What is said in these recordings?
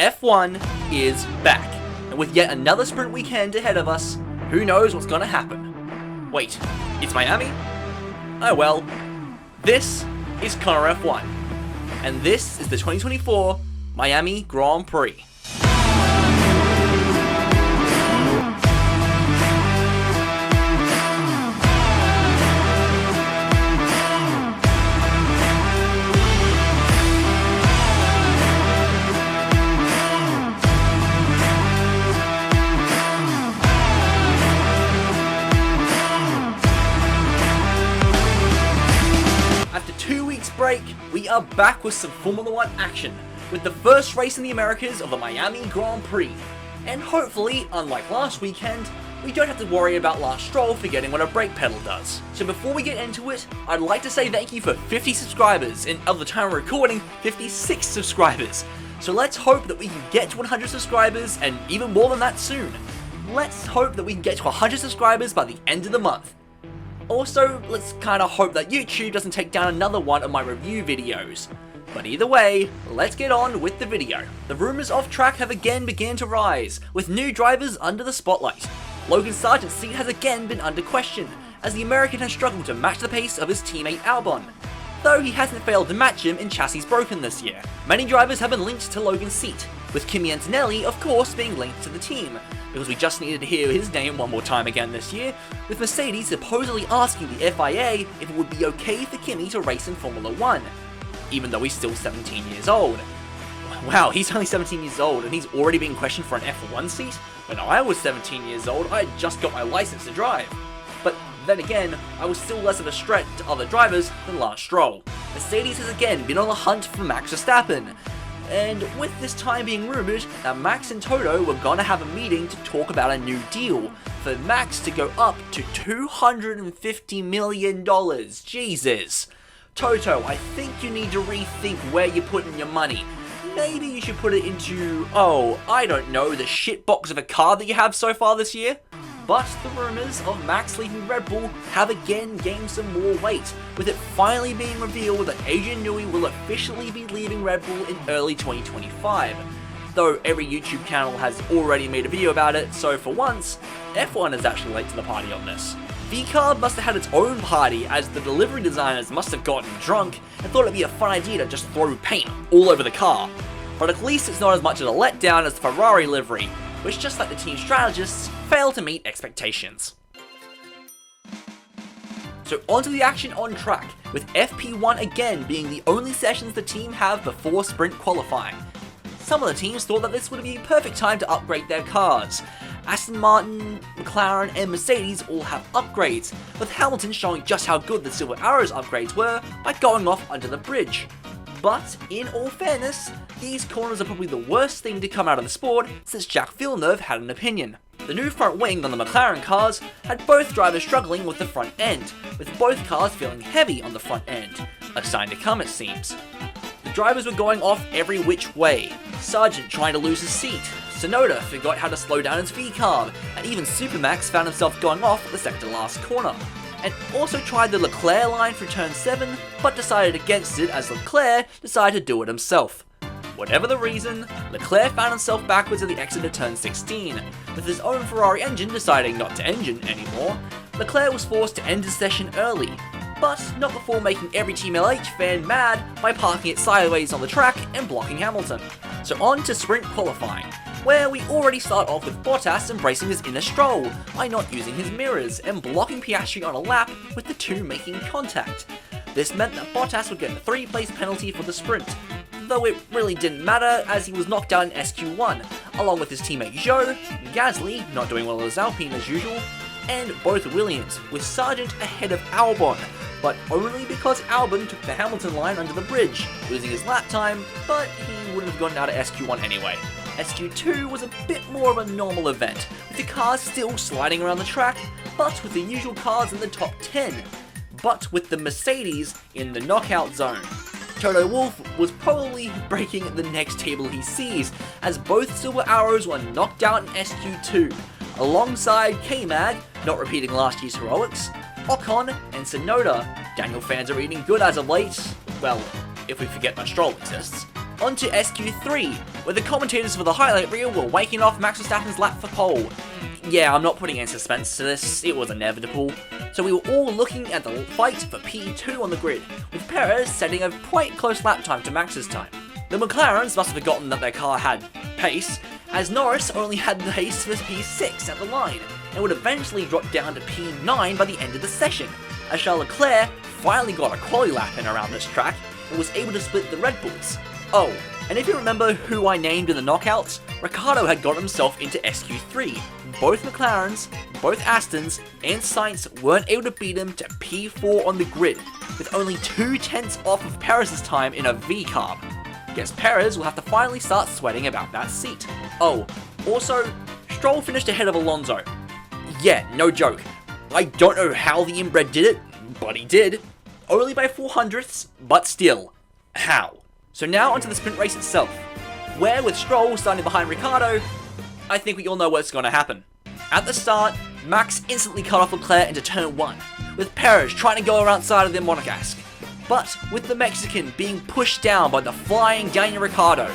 F1 is back, and with yet another sprint weekend ahead of us, who knows what's gonna happen. Wait, it's Miami? Oh well. This is Connor F1, and this is the 2024 Miami Grand Prix. After 2 weeks break, we are back with some Formula 1 action, with the first race in the Americas of the Miami Grand Prix. And hopefully, unlike last weekend, we don't have to worry about Lance Stroll forgetting what a brake pedal does. So before we get into it, I'd like to say thank you for 50 subscribers, and at the time of recording, 56 subscribers. So let's hope that we can get to 100 subscribers, and even more than that soon. Let's hope that we can get to 100 subscribers by the end of the month. Also, let's kinda hope that YouTube doesn't take down another one of my review videos. But either way, let's get on with the video. The rumours off track have again begun to rise, with new drivers under the spotlight. Logan Sargent's seat has again been under question, as the American has struggled to match the pace of his teammate Albon, though he hasn't failed to match him in chassis broken this year. Many drivers have been linked to Logan's seat, with Kimi Antonelli of course being linked to the team, because we just needed to hear his name one more time again this year, with Mercedes supposedly asking the FIA if it would be okay for Kimi to race in Formula 1, even though he's still 17 years old. Wow, he's only 17 years old and he's already being questioned for an F1 seat? When I was 17 years old, I had just got my license to drive. But then again, I was still less of a threat to other drivers than Lance Stroll. Mercedes has again been on the hunt for Max Verstappen, and with this time being rumoured that Max and Toto were gonna have a meeting to talk about a new deal for Max to go up to $250 million. Jesus. Toto, I think you need to rethink where you're putting your money. Maybe you should put it into, oh, I don't know, the shitbox of a car that you have so far this year? But the rumours of Max leaving Red Bull have again gained some more weight, with it finally being revealed that Adrian Newey will officially be leaving Red Bull in early 2025. Though every YouTube channel has already made a video about it, so for once, F1 is actually late to the party on this. VCarb must have had its own party, as the delivery designers must have gotten drunk and thought it'd be a fun idea to just throw paint all over the car. But at least it's not as much of a letdown as the Ferrari livery, which, just like the team strategists, failed to meet expectations. So onto the action on track, with FP1 again being the only sessions the team have before sprint qualifying. Some of the teams thought that this would be a perfect time to upgrade their cars. Aston Martin, McLaren and Mercedes all have upgrades, with Hamilton showing just how good the Silver Arrows upgrades were by going off under the bridge. But, in all fairness, these corners are probably the worst thing to come out of the sport since Jacques Villeneuve had an opinion. The new front wing on the McLaren cars had both drivers struggling with the front end, with both cars feeling heavy on the front end, a sign to come it seems. The drivers were going off every which way, Sargent trying to lose his seat, Tsunoda forgot how to slow down his V-carb, and even Supermax found himself going off at the second to last corner. And also tried the Leclerc line for turn 7, but decided against it as Leclerc decided to do it himself. Whatever the reason, Leclerc found himself backwards at the exit of turn 16, with his own Ferrari engine deciding not to engine anymore. Leclerc was forced to end his session early, but not before making every Team LH fan mad by parking it sideways on the track and blocking Hamilton. So on to sprint qualifying, where we already start off with Bottas embracing his inner Stroll by not using his mirrors and blocking Piastri on a lap with the two making contact. This meant that Bottas would get a 3-place penalty for the sprint, though it really didn't matter as he was knocked out in SQ1, along with his teammate Zhou, Gasly not doing well as Alpine as usual, and both Williams, with Sargent ahead of Albon, but only because Albon took the Hamilton line under the bridge, losing his lap time, but he wouldn't have gotten out of SQ1 anyway. SQ2 was a bit more of a normal event, with the cars still sliding around the track, but with the usual cars in the top 10, but with the Mercedes in the knockout zone. Toto Wolff was probably breaking the next table he sees, as both Silver Arrows were knocked out in SQ2, alongside K-Mag, not repeating last year's heroics, Ocon and Tsunoda. Daniel fans are eating good as of late, well, if we forget that Stroll exists, onto SQ3, where the commentators for the highlight reel were waking off Max Verstappen's lap for pole. Yeah, I'm not putting any suspense to this, it was inevitable. So we were all looking at the fight for P2 on the grid, with Perez setting a quite close lap time to Max's time. The McLarens must have forgotten that their car had pace, as Norris only had the pace for P6 at the line, and would eventually drop down to P9 by the end of the session, as Charles Leclerc finally got a quali lap in around this track, and was able to split the Red Bulls. Oh, and if you remember who I named in the knockouts, Ricciardo had got himself into SQ3. Both McLarens, both Astons, and Sainz weren't able to beat him to P4 on the grid, with only 2/10 off of Perez's time in a V-carb. Guess Perez will have to finally start sweating about that seat. Oh, also, Stroll finished ahead of Alonso. Yeah, no joke. I don't know how the inbred did it, but he did. Only by 400ths, but still. How? So now onto the sprint race itself, where with Stroll starting behind Ricciardo, I think we all know what's going to happen. At the start, Max instantly cut off Leclerc into turn 1, with Perez trying to go around side of the Monegasque. But with the Mexican being pushed down by the flying Daniel Ricciardo,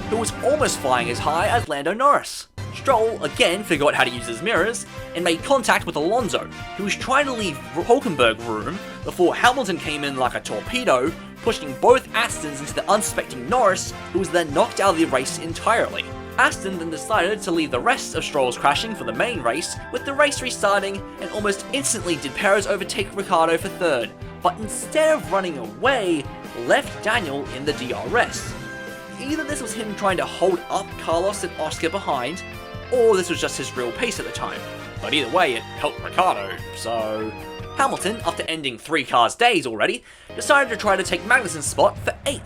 who was almost flying as high as Lando Norris. Stroll again forgot how to use his mirrors and made contact with Alonso, who was trying to leave Hulkenberg room before Hamilton came in like a torpedo, pushing both Astons into the unsuspecting Norris, who was then knocked out of the race entirely. Aston then decided to leave the rest of Stroll's crashing for the main race, with the race restarting, and almost instantly did Perez overtake Ricciardo for third, but instead of running away, left Daniel in the DRS. Either this was him trying to hold up Carlos and Oscar behind, or this was just his real pace at the time. But either way, it helped Ricciardo, so... Hamilton, after ending 3 cars' days already, decided to try to take Magnussen's spot for 8th.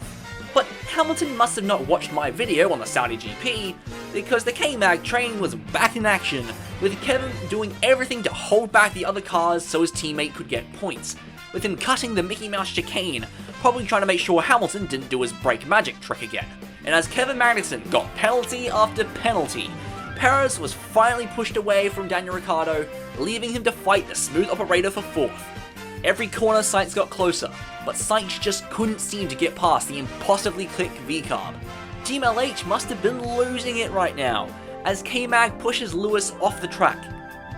But Hamilton must have not watched my video on the Saudi GP, because the K-Mag train was back in action, with Kevin doing everything to hold back the other cars so his teammate could get points, with him cutting the Mickey Mouse chicane, probably trying to make sure Hamilton didn't do his brake magic trick again. And as Kevin Magnussen got penalty after penalty, Perez was finally pushed away from Daniel Ricciardo, leaving him to fight the smooth operator for 4th. Every corner Sainz got closer, but Sainz just couldn't seem to get past the impossibly quick V-carb. Team LH must have been losing it right now, as K-Mag pushes Lewis off the track,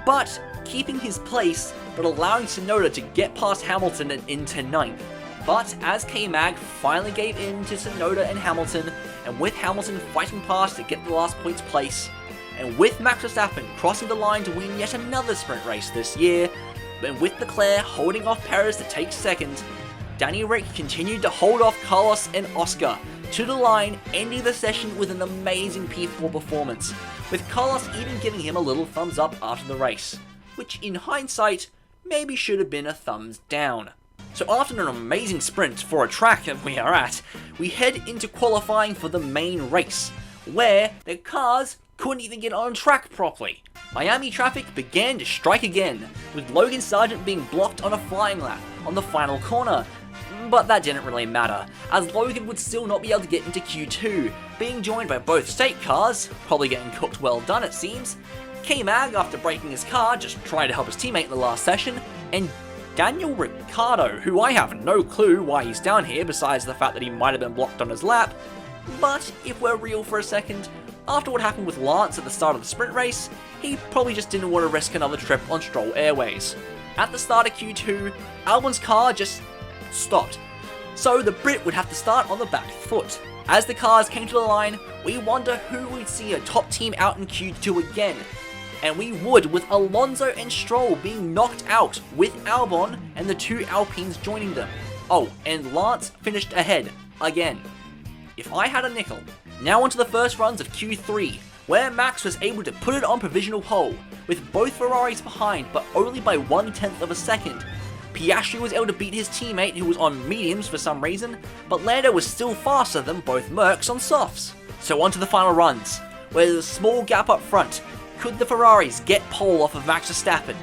but keeping his place, but allowing Tsunoda to get past Hamilton and into 9th. But as K-Mag finally gave in to Tsunoda and Hamilton, and with Hamilton fighting past to get the last points place, and with Max Verstappen crossing the line to win yet another sprint race this year, and with Leclerc holding off Perez to take 2nd, Danny Ric continued to hold off Carlos and Oscar to the line, ending the session with an amazing P4 performance, with Carlos even giving him a little thumbs up after the race, which in hindsight maybe should have been a thumbs down. So after an amazing sprint for a track that we are at, we head into qualifying for the main race, where the cars couldn't even get on track properly. Miami traffic began to strike again, with Logan Sargent being blocked on a flying lap on the final corner. But that didn't really matter, as Logan would still not be able to get into Q2, being joined by both state cars, probably getting cooked well done it seems, K-Mag after breaking his car, just trying to help his teammate in the last session, and Daniel Ricciardo, who I have no clue why he's down here besides the fact that he might have been blocked on his lap. But if we're real for a second, after what happened with Lance at the start of the sprint race, he probably just didn't want to risk another trip on Stroll Airways. At the start of Q2, Albon's car just stopped, so the Brit would have to start on the back foot. As the cars came to the line, we wonder who would see a top team out in Q2 again, and we would, with Alonso and Stroll being knocked out with Albon and the 2 Alpines joining them. Oh, and Lance finished ahead again. If I had a nickel. Now onto the first runs of Q3, where Max was able to put it on provisional pole, with both Ferraris behind but only by 1/10 of a second. Piastri was able to beat his teammate who was on mediums for some reason, but Lando was still faster than both Mercs on softs. So onto the final runs, where there's a small gap up front. Could the Ferraris get pole off of Max Verstappen?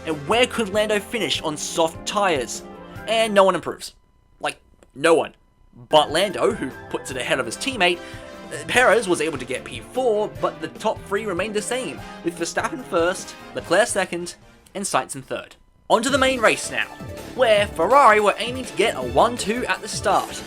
And where could Lando finish on soft tyres? And no one improves. Like, no one. But Lando, who puts it ahead of his teammate, Perez was able to get P4, but the top 3 remained the same, with Verstappen first, Leclerc second, and Sainz in third. Onto the main race now, where Ferrari were aiming to get a 1-2 at the start.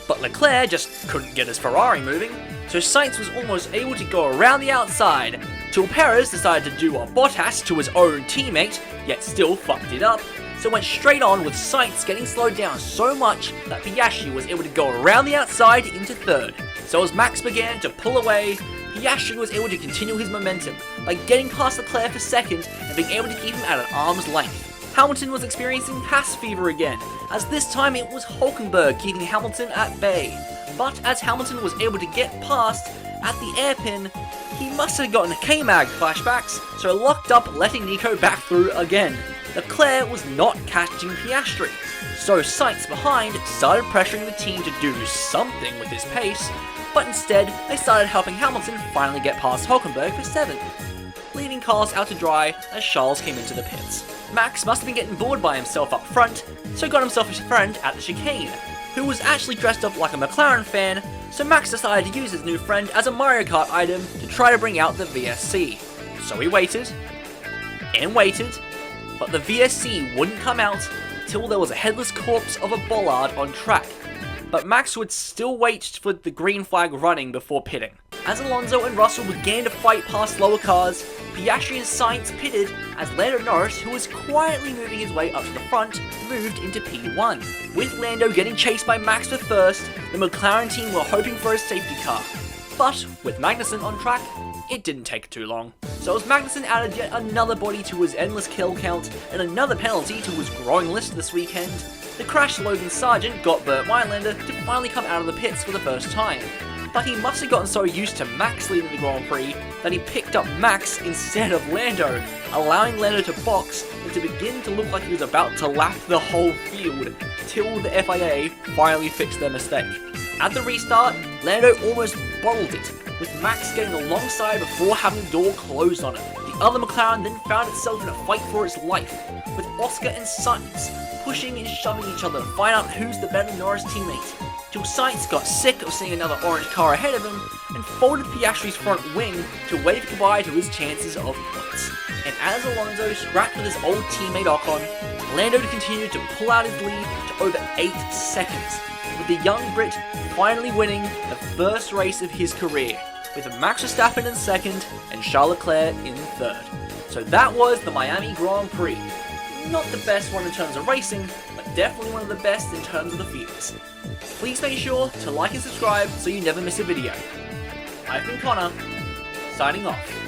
But Leclerc just couldn't get his Ferrari moving, so Sainz was almost able to go around the outside, till Perez decided to do a Bottas to his own teammate, yet still fucked it up, so went straight on with Sainz getting slowed down so much that Piastri was able to go around the outside into third. So as Max began to pull away, Piastri was able to continue his momentum by getting past Leclerc for second and being able to keep him at an arm's length. Hamilton was experiencing Haas fever again, as this time it was Hülkenberg keeping Hamilton at bay. But as Hamilton was able to get past at the airpin, he must have gotten K-Mag flashbacks, so locked up letting Nico back through again. Leclerc was not catching Piastri, so Sainz behind started pressuring the team to do something with his pace, but instead they started helping Hamilton finally get past Hülkenberg for 7th, leaving Carlos out to dry as Charles came into the pits. Max must have been getting bored by himself up front, so got himself a friend at the chicane, who was actually dressed up like a McLaren fan, so Max decided to use his new friend as a Mario Kart item to try to bring out the VSC. So he waited, and waited, but the VSC wouldn't come out till there was a headless corpse of a bollard on track. But Max would still wait for the green flag running before pitting. As Alonso and Russell began to fight past slower cars, Piastri and Sainz pitted as Lando Norris, who was quietly moving his way up to the front, moved into P1. With Lando getting chased by Max for first, the McLaren team were hoping for a safety car. But with Magnussen on track, it didn't take too long. So as Magnussen added yet another body to his endless kill count and another penalty to his growing list this weekend, the crashed Logan Sargent got Burt Mylander to finally come out of the pits for the first time. But he must have gotten so used to Max leading the Grand Prix that he picked up Max instead of Lando, allowing Lando to box and to begin to look like he was about to lap the whole field, till the FIA finally fixed their mistake. At the restart, Lando almost bottled it, with Max getting alongside before having the door closed on him. The other McLaren then found itself in a fight for its life, with Oscar and Sainz pushing and shoving each other to find out who's the better Norris teammate, till Sainz got sick of seeing another orange car ahead of him and folded Piastri's front wing to wave goodbye to his chances of points. And as Alonso scrapped with his old teammate Ocon, Lando continued to pull out his lead to over 8 seconds, with the young Brit finally winning the first race of his career, with Max Verstappen in second and Charles Leclerc in third. So that was the Miami Grand Prix. Not the best one in terms of racing, but definitely one of the best in terms of the feels. Please make sure to like and subscribe so you never miss a video. I've been Connor, signing off.